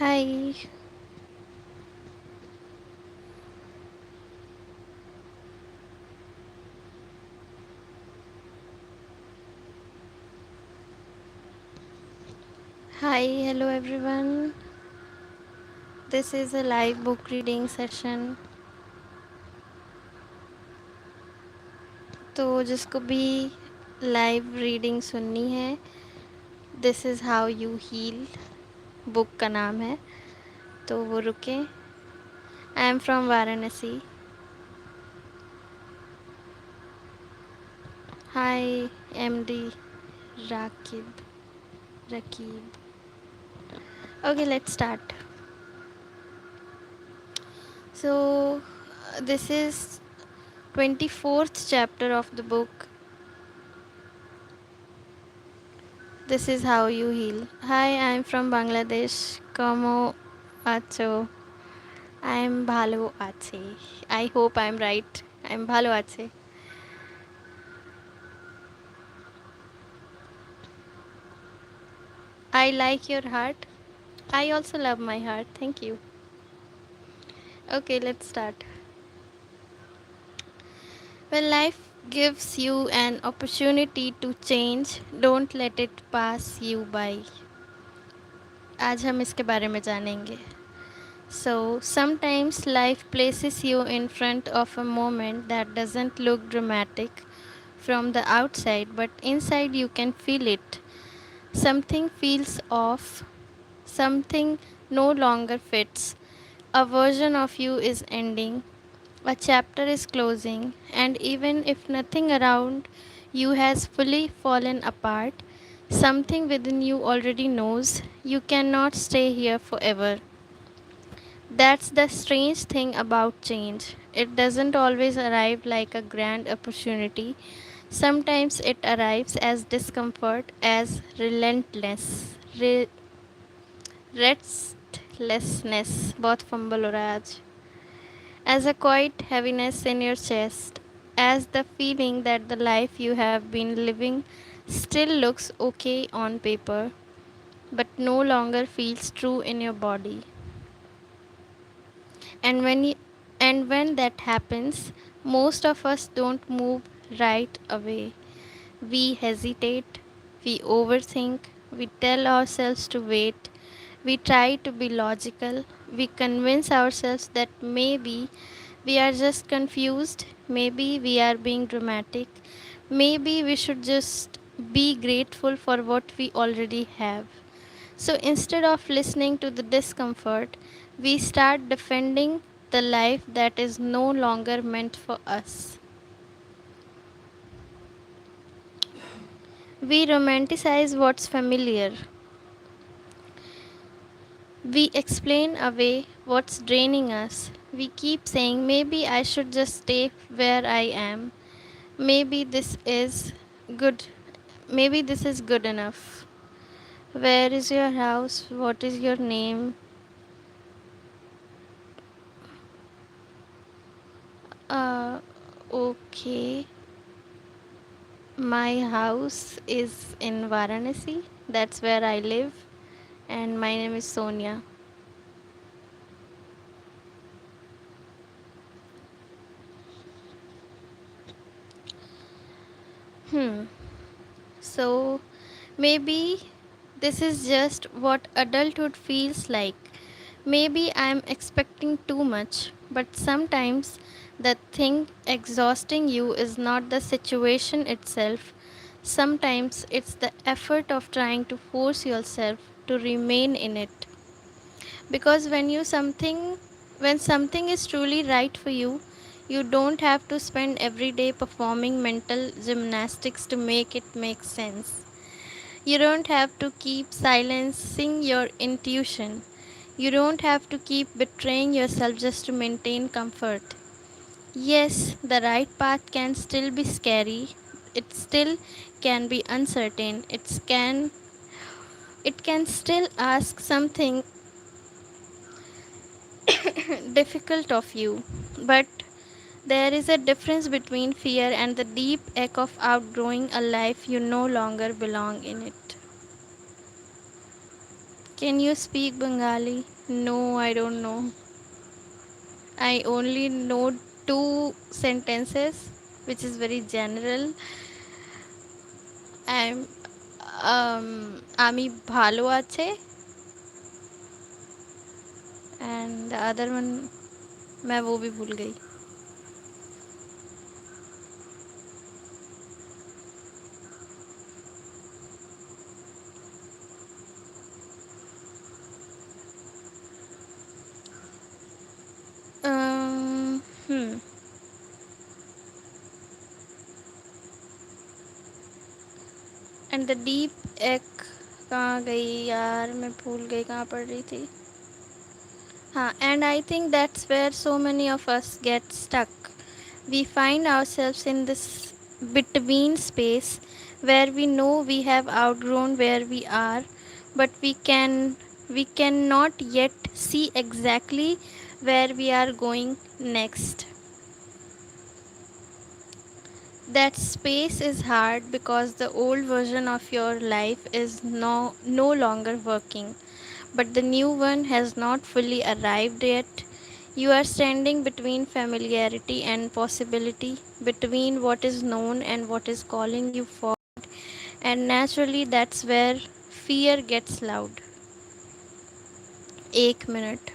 Hi. Hi, hello everyone. This is a live book reading session. तो जिसको भी live reading सुननी है, this is how you heal book का नाम है, तो वो रुके। I am from Varanasi. Hi MD Rakib Rakib. Okay, let's start. So this is 24th chapter of the book. This is how you heal. Hi, I'm from Bangladesh. Como acho? I'm bhalo ache. I hope I'm right. I'm bhalo ache. I like your heart. I also love my heart. Thank you. Okay, let's start. When life gives you an opportunity to change, don't let it pass you by. आज हम इसके बारे में जानेंगे. So, sometimes life places you in front of a moment that doesn't look dramatic from the outside, but inside you can feel it. Something feels off, something no longer fits. A version of you is ending, a chapter is closing, and even if nothing around you has fully fallen apart, something within you already knows you cannot stay here forever. That's the strange thing about change. It doesn't always arrive like a grand opportunity. Sometimes it arrives as discomfort, as restlessness, बहुत fumble हो रहा है आज, as a quiet heaviness in your chest, as the feeling that the life you have been living still looks okay on paper, but no longer feels true in your body. And when that happens, most of us don't move right away. We hesitate, we overthink, we tell ourselves to wait, we try to be logical, we convince ourselves that maybe we are just confused, maybe we are being dramatic, maybe we should just be grateful for what we already have. So instead of listening to the discomfort, we start defending the life that is no longer meant for us. We romanticize what's familiar. We explain away what's draining us. We keep saying, maybe I should just stay where I am. Maybe this is good. Maybe this is good enough. Where is your house? What is your name? Uh, okay. My house is in Varanasi. That's where I live. And my name is Sonia. Hmm. So maybe this is just what adulthood feels like. Maybe I'm expecting too much, but sometimes the thing exhausting you is not the situation itself. Sometimes it's the effort of trying to force yourself to remain in it. Because when something is truly right for you, you don't have to spend every day performing mental gymnastics to make it make sense. You don't have to keep silencing your intuition. You don't have to keep betraying yourself just to maintain comfort. Yes, the right path can still be scary. It still can be uncertain. It can still ask something difficult of you. But there is a difference between fear and the deep ache of outgrowing a life you no longer belong in it. Can you speak Bengali? No, I don't know. I only know two sentences, which is very general. I'm আমি ভালো আছে, and the other one मैं वो भी भूल गई. Hmm. And the deep egg कहाँ गई यार, मैं भूल गई कहाँ पढ़ रही थी. हाँ, and I think that's where so many of us get stuck. We find ourselves in this between space where we know we have outgrown where we are, but we cannot yet see exactly where we are going next. That space is hard because the old version of your life is no longer working, but the new one has not fully arrived yet. You are standing between familiarity and possibility, between what is known and what is calling you forward, and naturally that's where fear gets loud. एक minute.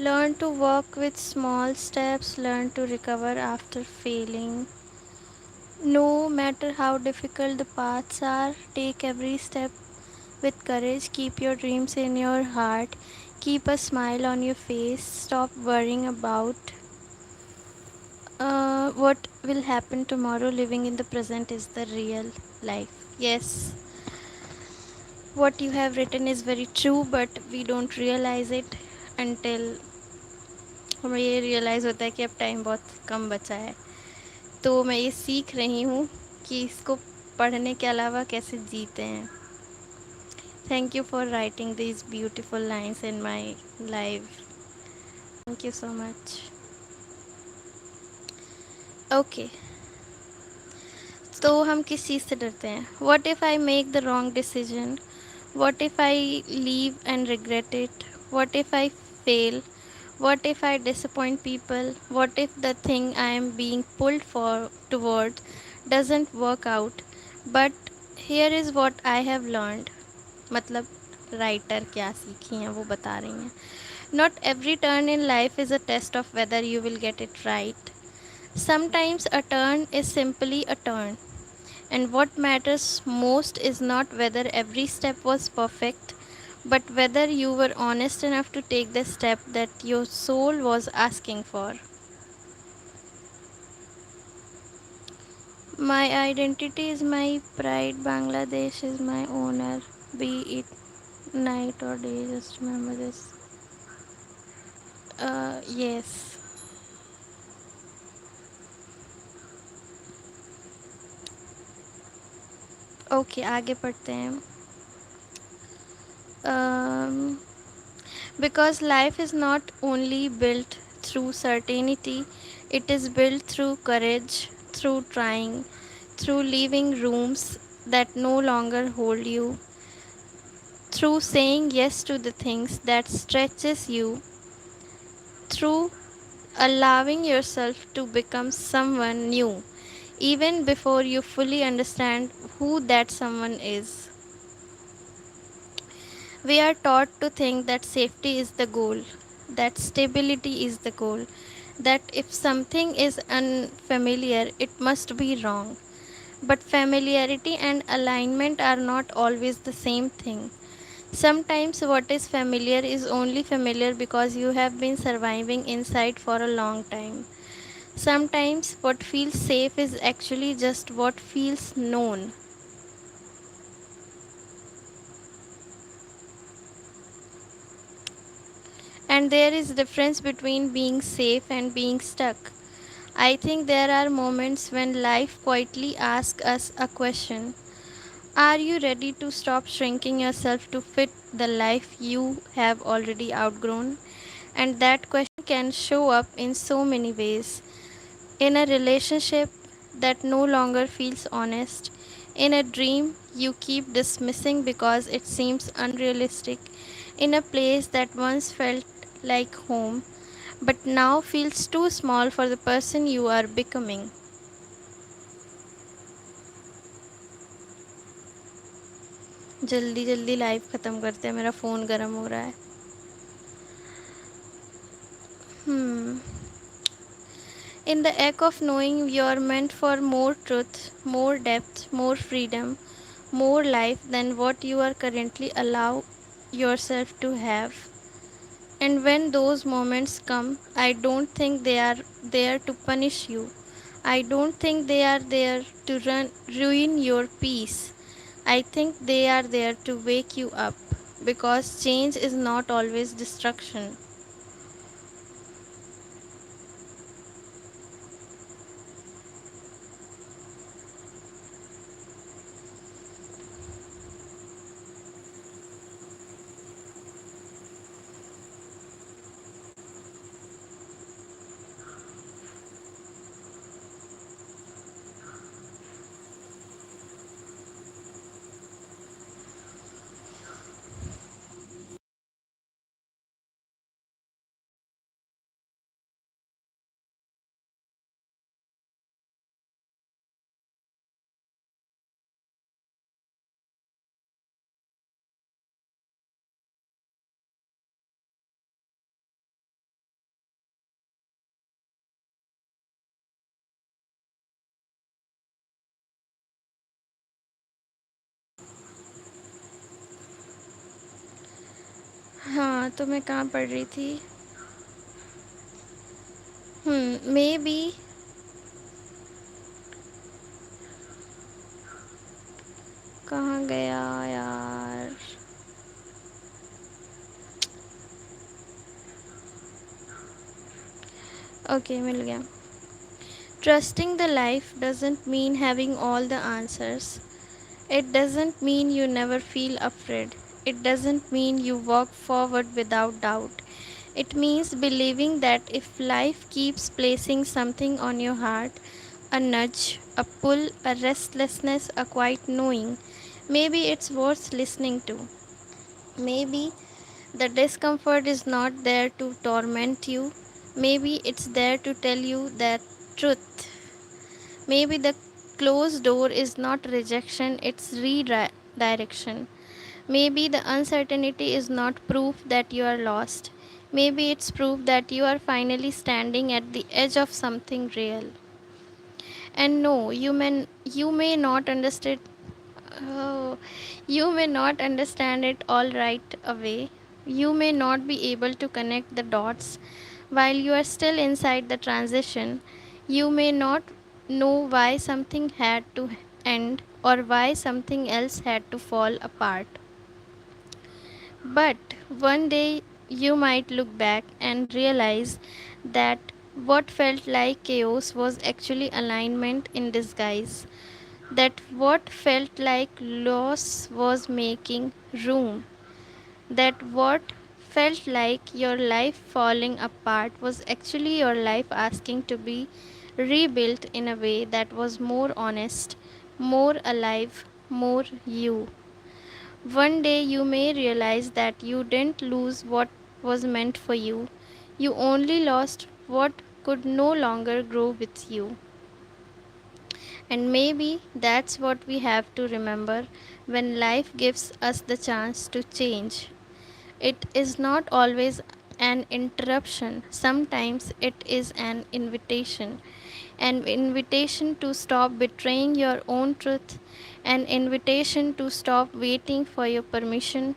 Learn to walk with small steps, learn to recover after failing. No matter how difficult the paths are, take every step with courage. Keep your dreams in your heart. Keep a smile on your face. Stop worrying about what will happen tomorrow. Living in the present is the real life. Yes, what you have written is very true, but we don't realize it until हमें ये realise होता है कि अब time बहुत कम बचा है. तो मैं ये सीख रही हूँ कि इसको पढ़ने के अलावा कैसे जीते हैं. Thank you for writing these beautiful lines in my life. Thank you so much. Okay, तो हम किस चीज़ से डरते हैं? What if I make the wrong decision? What if I leave and regret it? What if I fail? What if I disappoint people? What if the thing I am being pulled for towards doesn't work out? But here is what I have learned. मतलब writer क्या सीखी हैं वो बता रही हैं. Not every turn in life is a test of whether you will get it right. Sometimes a turn is simply a turn, and what matters most is not whether every step was perfect, but whether you were honest enough to take the step that your soul was asking for. My identity is my pride, Bangladesh is my owner, be it night or day, just remember this. Yes. Okay, आगे पढ़ते हैं. Um, because life is not only built through certainty, it is built through courage, through trying, through leaving rooms that no longer hold you, through saying yes to the things that stretches you, through allowing yourself to become someone new even before you fully understand who that someone is. We are taught to think that safety is the goal, that stability is the goal, that if something is unfamiliar, it must be wrong. But familiarity and alignment are not always the same thing. Sometimes what is familiar is only familiar because you have been surviving inside for a long time. Sometimes what feels safe is actually just what feels known. And there is difference between being safe and being stuck. I think there are moments when life quietly asks us a question. Are you ready to stop shrinking yourself to fit the life you have already outgrown? And that question can show up in so many ways. In a relationship that no longer feels honest, in a dream you keep dismissing because it seems unrealistic, in a place that once felt like home but now feels too small for the person you are becoming. जल्दी जल्दी live ख़त्म करते हैं, मेरा phone गर्म हो रहा है. Hmm. In the act of knowing you're meant for more truth, more depth, more freedom, more life than what you are currently allow yourself to have. And when those moments come, I don't think they are there to punish you. I don't think they are there to ruin your peace. I think they are there to wake you up because change is not always destruction. हाँ, तो मैं कहाँ पढ़ रही थी? May be कहाँ गया यार? ओके, मिल गया. Trusting the life doesn't mean having all the answers. It doesn't mean you never feel afraid. It doesn't mean you walk forward without doubt. It means believing that if life keeps placing something on your heart, a nudge, a pull, a restlessness, a quiet knowing, maybe it's worth listening to. Maybe the discomfort is not there to torment you. Maybe it's there to tell you that truth. Maybe the closed door is not rejection, it's redirection. Maybe the uncertainty is not proof that you are lost. Maybe it's proof that you are finally standing at the edge of something real. And no, you may not understand. Oh, you may not understand it all right away. You may not be able to connect the dots while you are still inside the transition. You may not know why something had to end or why something else had to fall apart. But one day you might look back and realize that what felt like chaos was actually alignment in disguise, that what felt like loss was making room, that what felt like your life falling apart was actually your life asking to be rebuilt in a way that was more honest, more alive, more you. One day you may realize that you didn't lose what was meant for you, you only lost what could no longer grow with you. And maybe that's what we have to remember when life gives us the chance to change. It is not always an interruption, sometimes it is an invitation. An invitation to stop betraying your own truth, an invitation to stop waiting for your permission,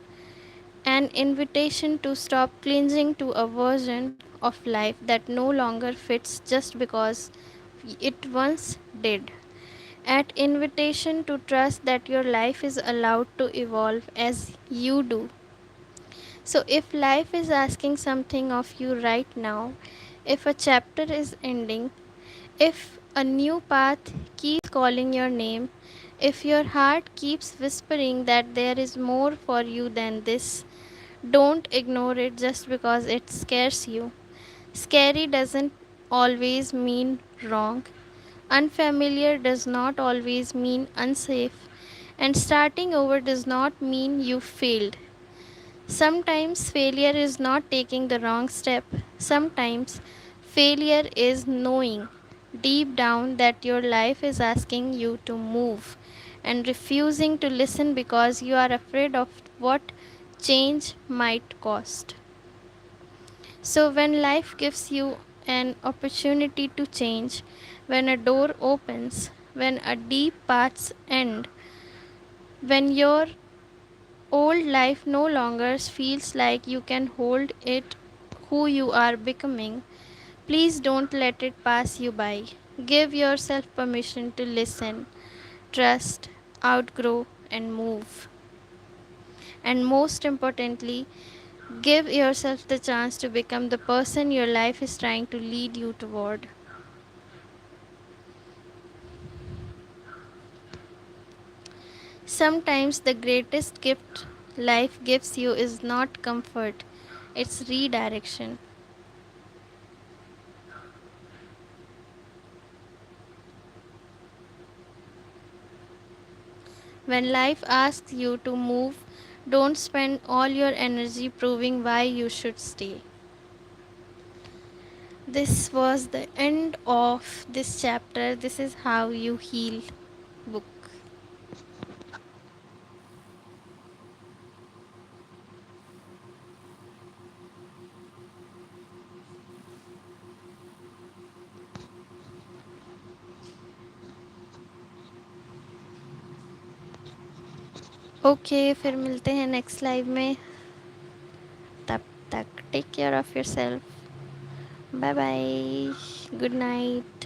an invitation to stop clinging to a version of life that no longer fits just because it once did. An invitation to trust that your life is allowed to evolve as you do. So, if life is asking something of you right now, if a chapter is ending, if a new path keeps calling your name, if your heart keeps whispering that there is more for you than this, don't ignore it just because it scares you. Scary doesn't always mean wrong. Unfamiliar does not always mean unsafe. And starting over does not mean you failed. Sometimes failure is not taking the wrong step. Sometimes failure is knowing deep down that your life is asking you to move and refusing to listen because you are afraid of what change might cost. So, when life gives you an opportunity to change, when a door opens, when a deep paths end, when your old life no longer feels like you can hold it who you are becoming, please don't let it pass you by. Give yourself permission to listen, trust, outgrow, and move. And most importantly, give yourself the chance to become the person your life is trying to lead you toward. Sometimes the greatest gift life gives you is not comfort, it's redirection. When life asks you to move, don't spend all your energy proving why you should stay. This was the end of this chapter. This is how you heal book. Okay फिर मिलते हैं next live में तब तक take care of yourself bye bye good night